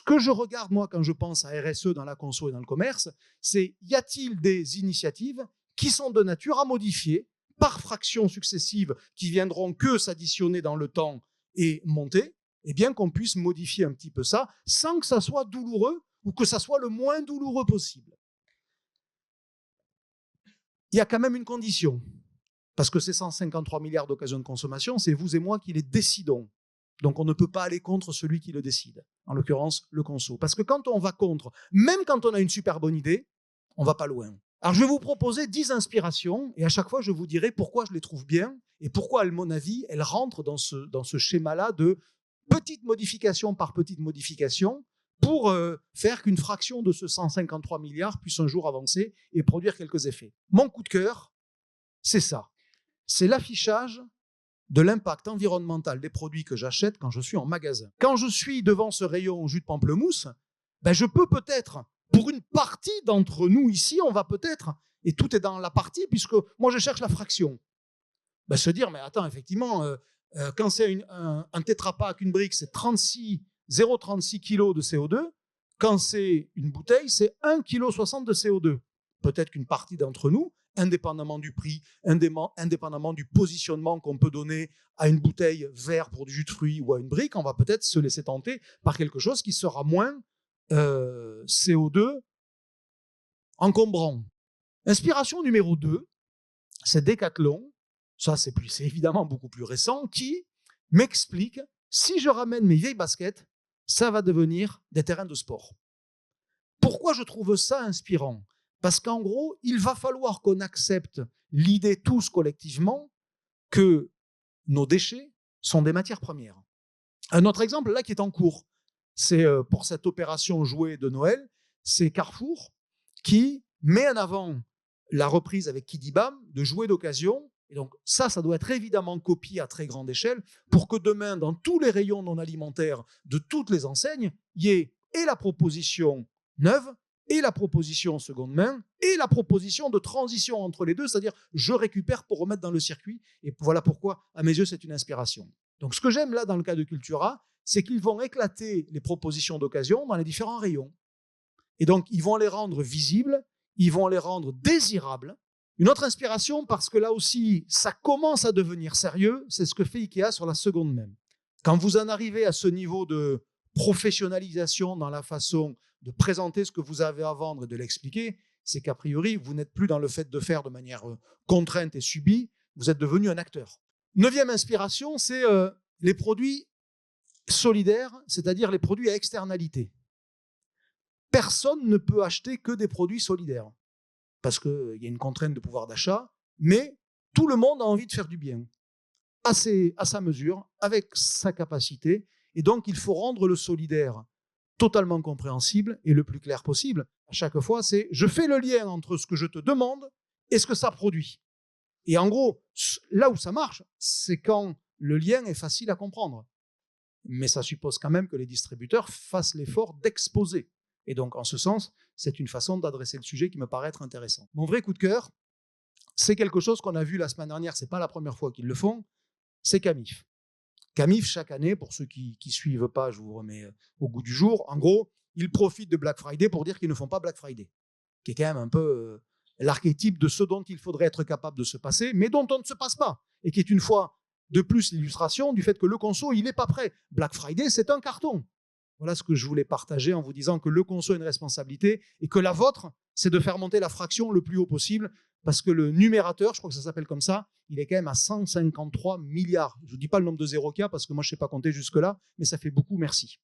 que je regarde, moi, quand je pense à RSE dans la conso et dans le commerce, c'est y a-t-il des initiatives qui sont de nature à modifier par fractions successives qui viendront que s'additionner dans le temps et monter, et bien qu'on puisse modifier un petit peu ça sans que ça soit douloureux ou que ça soit le moins douloureux possible. Il y a quand même une condition, parce que ces 153 milliards d'occasions de consommation, c'est vous et moi qui les décidons. Donc on ne peut pas aller contre celui qui le décide, en l'occurrence le conso. Parce que quand on va contre, même quand on a une super bonne idée, on ne va pas loin. Alors je vais vous proposer 10 inspirations, et à chaque fois je vous dirai pourquoi je les trouve bien, et pourquoi, à mon avis, elles rentrent dans ce schéma-là de petite modification par petite modification, pour faire qu'une fraction de ce 153 milliards puisse un jour avancer et produire quelques effets. Mon coup de cœur, c'est ça. C'est l'affichage de l'impact environnemental des produits que j'achète quand je suis en magasin. Quand je suis devant ce rayon jus de pamplemousse, ben je peux peut-être, pour une partie d'entre nous ici, on va peut-être, et tout est dans la partie, puisque moi je cherche la fraction, ben se dire, mais attends, effectivement, quand c'est un Tetra Pak, une brique, c'est 0,36 kg de CO2. Quand c'est une bouteille, c'est 1,60 kg de CO2. Peut-être qu'une partie d'entre nous, indépendamment du prix, indépendamment du positionnement qu'on peut donner à une bouteille verte pour du jus de fruits ou à une brique, on va peut-être se laisser tenter par quelque chose qui sera moins CO2 encombrant. Inspiration numéro 2, c'est Decathlon, ça c'est évidemment beaucoup plus récent, qui m'explique, si je ramène mes vieilles baskets, ça va devenir des terrains de sport. Pourquoi je trouve ça inspirant ? Parce qu'en gros, il va falloir qu'on accepte l'idée tous collectivement que nos déchets sont des matières premières. Un autre exemple là qui est en cours, c'est pour cette opération jouet de Noël, c'est Carrefour qui met en avant la reprise avec Kidibam de jouets d'occasion. Et donc ça doit être évidemment copié à très grande échelle pour que demain, dans tous les rayons non alimentaires de toutes les enseignes, il y ait et la proposition neuve, et la proposition seconde main, et la proposition de transition entre les deux, c'est-à-dire je récupère pour remettre dans le circuit. Et voilà pourquoi, à mes yeux, c'est une inspiration. Donc ce que j'aime là dans le cas de Cultura, c'est qu'ils vont éclater les propositions d'occasion dans les différents rayons. Et donc ils vont les rendre visibles, ils vont les rendre désirables. Une autre inspiration, parce que là aussi, ça commence à devenir sérieux, c'est ce que fait Ikea sur la seconde main. Quand vous en arrivez à ce niveau de professionnalisation dans la façon de présenter ce que vous avez à vendre et de l'expliquer, c'est qu'a priori, vous n'êtes plus dans le fait de faire de manière contrainte et subie, vous êtes devenu un acteur. Neuvième inspiration, c'est les produits solidaires, c'est-à-dire les produits à externalité. Personne ne peut acheter que des produits solidaires, parce qu'il y a une contrainte de pouvoir d'achat, mais tout le monde a envie de faire du bien, à sa mesure, avec sa capacité, et donc il faut rendre le solidaire totalement compréhensible et le plus clair possible. À chaque fois, c'est je fais le lien entre ce que je te demande et ce que ça produit. Et en gros, là où ça marche, c'est quand le lien est facile à comprendre. Mais ça suppose quand même que les distributeurs fassent l'effort d'exposer. Et donc, en ce sens, c'est une façon d'adresser le sujet qui me paraît être intéressant. Mon vrai coup de cœur, c'est quelque chose qu'on a vu la semaine dernière, ce n'est pas la première fois qu'ils le font, c'est Camif. Camif, chaque année, pour ceux qui ne suivent pas, je vous remets au goût du jour, en gros, ils profitent de Black Friday pour dire qu'ils ne font pas Black Friday, qui est quand même un peu l'archétype de ce dont il faudrait être capable de se passer, mais dont on ne se passe pas, et qui est une fois de plus l'illustration du fait que le conso, il n'est pas prêt. Black Friday, c'est un carton. Voilà ce que je voulais partager en vous disant que le conso a une responsabilité et que la vôtre, c'est de faire monter la fraction le plus haut possible parce que le numérateur, je crois que ça s'appelle comme ça, il est quand même à 153 milliards. Je ne vous dis pas le nombre de zéros qu'il y a parce que moi, je ne sais pas compter jusque-là, mais ça fait beaucoup, merci.